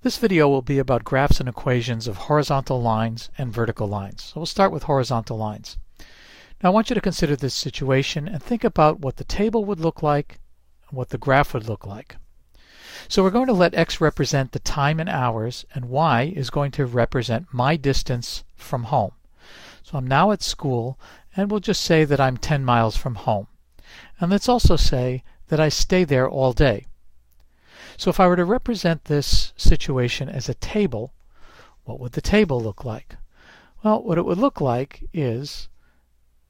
This video will be about graphs and equations of horizontal lines and vertical lines. So we'll start with horizontal lines. Now I want you to consider this situation and think about what the table would look like and what the graph would look like. So we're going to let x represent the time in hours and y is going to represent my distance from home. So I'm now at school and we'll just say that I'm 10 miles from home. And let's also say that I stay there all day. So if I were to represent this situation as a table, what would the table look like? Well, what it would look like is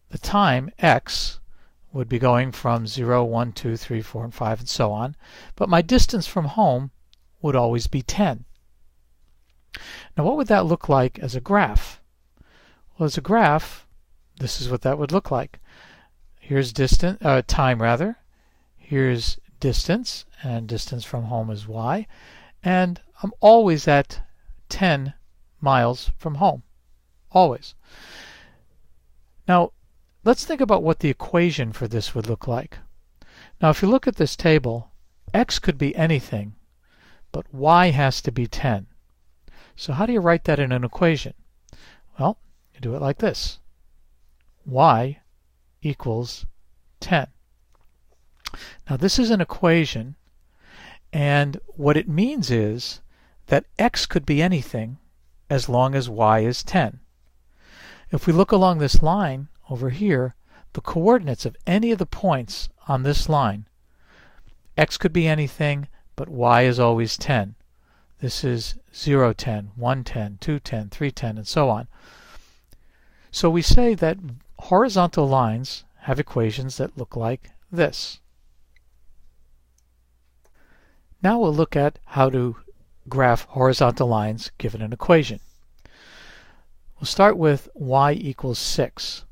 the time x would be going from 0, 1, 2, 3, 4, and 5, and so on, but my distance from home would always be 10. Now what would that look like as a graph? Well, as a graph, this is what that would look like. Here's time rather. Here's distance, and distance from home is y, and I'm always at 10 miles from home. Always. Now, let's think about what the equation for this would look like. Now, if you look at this table, x could be anything, but y has to be 10. So how do you write that in an equation? Well, you do it like this. Y equals 10. Now this is an equation, and what it means is that x could be anything as long as y is 10. If we look along this line over here, the coordinates of any of the points on this line, x could be anything, but y is always 10. This is 0, 10, 1, 10, 2, 10, 3, 10, and so on. So we say that horizontal lines have equations that look like this. Now we'll look at how to graph horizontal lines given an equation. We'll start with y equals 6.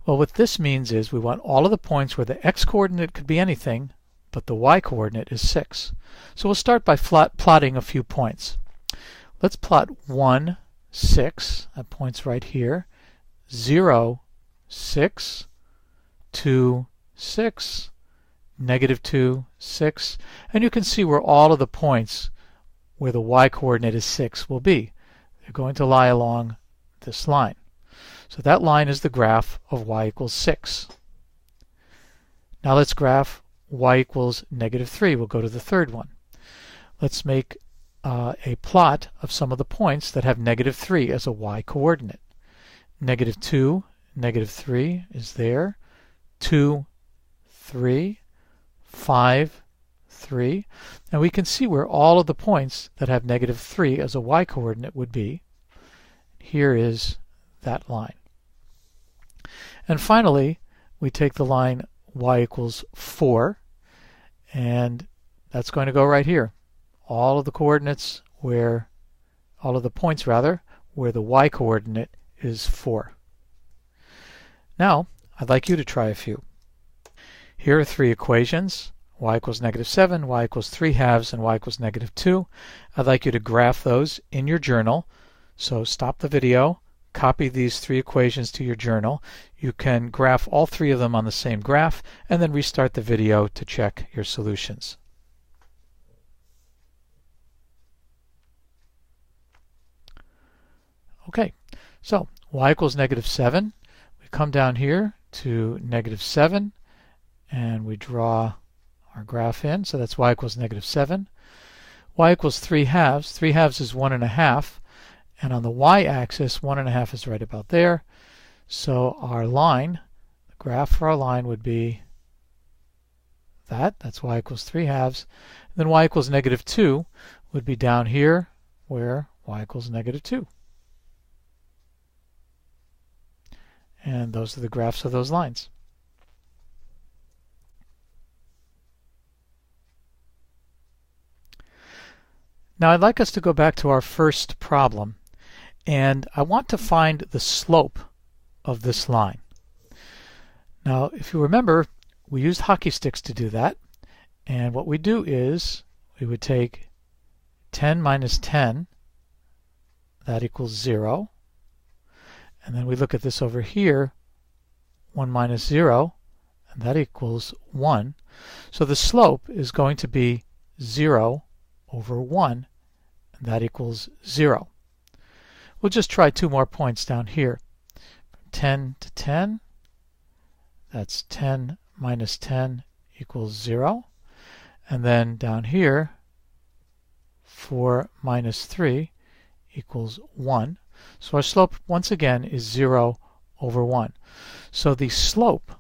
Well, what this means is we want all of the points where the x-coordinate could be anything, but the y-coordinate is 6. So we'll start by plotting a few points. Let's plot 1, 6, that point's right here, 0, 6, 2, 6, -2, 6, and you can see where all of the points where the y-coordinate is 6 will be. They're going to lie along this line. So that line is the graph of y equals 6. Now let's graph y equals -3. We'll go to the third one. Let's make a plot of some of the points that have -3 as a y-coordinate. -2, -3 is there, 2, 3, 5, 3, and we can see where all of the points that have -3 as a y-coordinate would be. Here is that line. And finally, we take the line y equals 4, and that's going to go right here. All of the coordinates where, all of the points rather, where the y-coordinate is 4. Now, I'd like you to try a few. Here are three equations, y equals -7, y equals 3/2, and y equals -2. I'd like you to graph those in your journal. So stop the video, copy these three equations to your journal. You can graph all three of them on the same graph, and then restart the video to check your solutions. Okay, so y equals -7. We come down here to -7, and we draw our graph in, so that's y equals -7. Y equals 3/2. 3/2 is 1.5, and on the y-axis, 1.5 is right about there. So our line, the graph for our line would be that's y equals 3/2. Then y equals -2 would be down here where y equals -2. And those are the graphs of those lines. Now I'd like us to go back to our first problem, and I want to find the slope of this line. Now if you remember, we used hockey sticks to do that, and what we do is we would take 10 minus 10, that equals 0, and then we look at this over here, 1 minus 0, and that equals 1. So the slope is going to be 0 over 1, and that equals 0. We'll just try 2 more points down here. From 10 to 10, that's 10 minus 10 equals 0. And then down here, 4 minus 3 equals 1. So our slope, once again, is 0 over 1. So the slope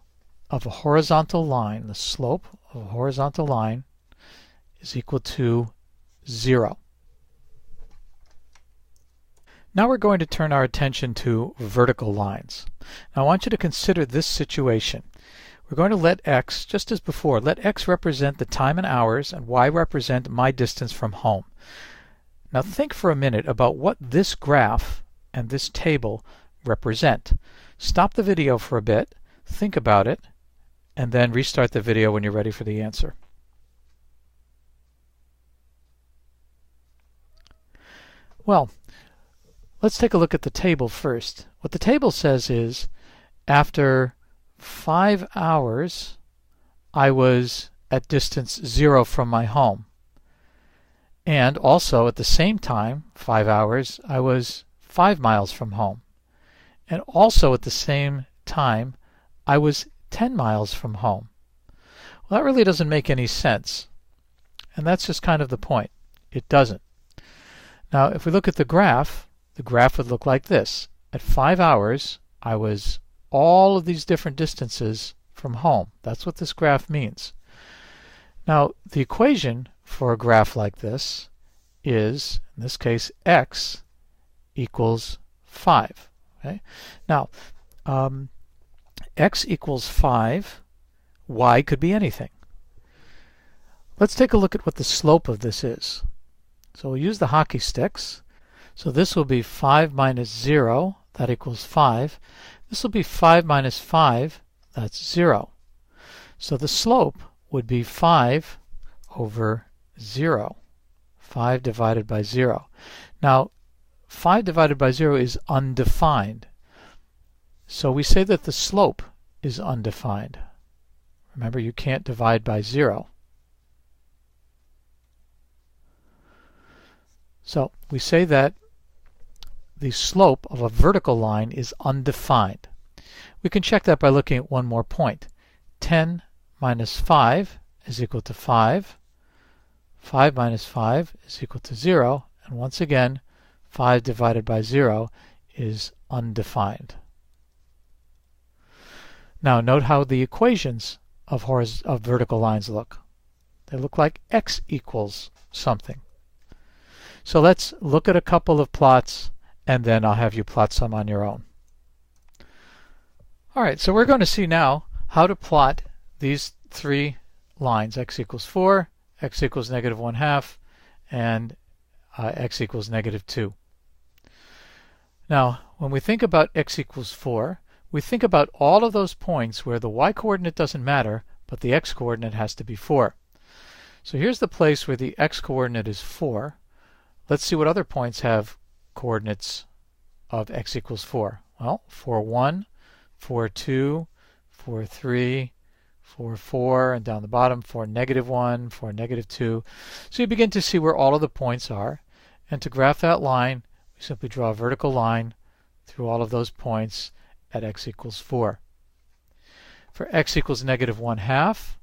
of a horizontal line, the slope of a horizontal line is equal to 0. Now we're going to turn our attention to vertical lines. Now I want you to consider this situation. We're going to let x, just as before, let x represent the time in hours and y represent my distance from home. Now think for a minute about what this graph and this table represent. Stop the video for a bit, think about it, and then restart the video when you're ready for the answer. Well, let's take a look at the table first. What the table says is, after 5 hours, I was at distance 0 from my home. And also at the same time, 5 hours, I was 5 miles from home. And also at the same time, I was 10 miles from home. Well, that really doesn't make any sense. And that's just kind of the point. It doesn't. Now, if we look at the graph would look like this. At 5 hours, I was all of these different distances from home. That's what this graph means. Now, the equation for a graph like this is, in this case, x equals 5. Okay? Now, x equals 5, y could be anything. Let's take a look at what the slope of this is. So we'll use the hockey sticks. So this will be 5 minus 0, that equals 5. This will be 5 minus 5, that's 0. So the slope would be 5 over 0. 5 divided by 0. Now, 5 divided by 0 is undefined. So we say that the slope is undefined. Remember, you can't divide by 0. So we say that the slope of a vertical line is undefined. We can check that by looking at one more point. 10 minus 5 is equal to 5. 5 minus 5 is equal to 0. And once again, 5 divided by 0 is undefined. Now note how the equations of vertical lines look. They look like x equals something. So let's look at a couple of plots, and then I'll have you plot some on your own. All right, so we're going to see now how to plot these 3 lines, x equals 4, x equals negative 1/2, and x equals negative 2. Now, when we think about x equals 4, we think about all of those points where the y-coordinate doesn't matter, but the x-coordinate has to be 4. So here's the place where the x-coordinate is 4. Let's see what other points have coordinates of x equals 4. Well, 4, 1, 4, 2, 4, 3, 4, 4, and down the bottom 4, negative 1, 4, negative 2. So you begin to see where all of the points are. And to graph that line, we simply draw a vertical line through all of those points at x equals 4. For x equals negative 1/2,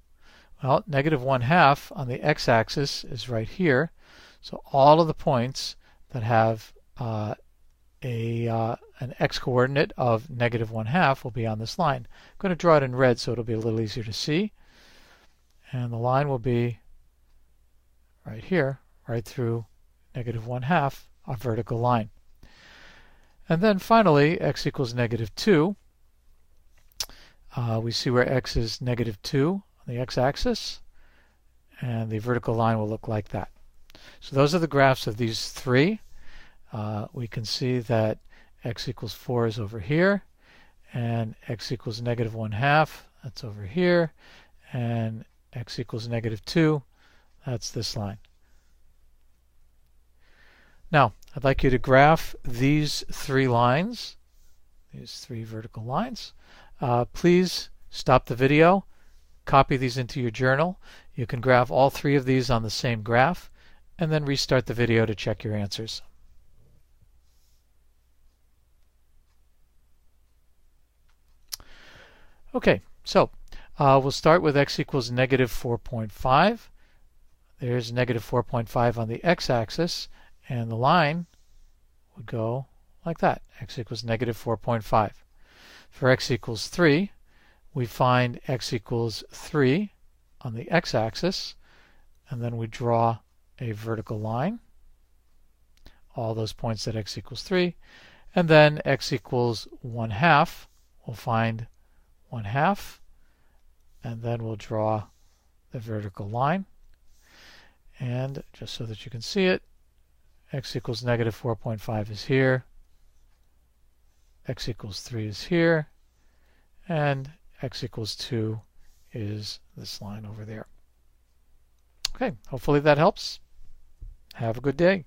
well, negative 1/2 on the x-axis is right here. So all of the points that have an x-coordinate of negative 1/2 will be on this line. I'm going to draw it in red so it'll be a little easier to see. And the line will be right here, right through negative 1/2, a vertical line. And then finally, x equals negative 2. We see where x is negative 2 on the x-axis, and the vertical line will look like that. So those are the graphs of these 3. We can see that x equals 4 is over here, and x equals negative 1/2, that's over here, and x equals negative 2, that's this line. Now, I'd like you to graph these 3 lines, these 3 vertical lines. Please stop the video, copy these into your journal. You can graph all 3 of these on the same graph, and then restart the video to check your answers. Okay, so we'll start with x equals negative 4.5. There's negative 4.5 on the x-axis, and the line would go like that. X equals negative 4.5. For x equals 3, we find x equals 3 on the x-axis, and then we draw a vertical line, all those points at x equals 3, and then x equals 1/2, we'll find 1/2, and then we'll draw the vertical line. And just so that you can see it, x equals negative 4.5 is here, x equals 3 is here, and x equals 2 is this line over there. Okay, hopefully that helps. Have a good day.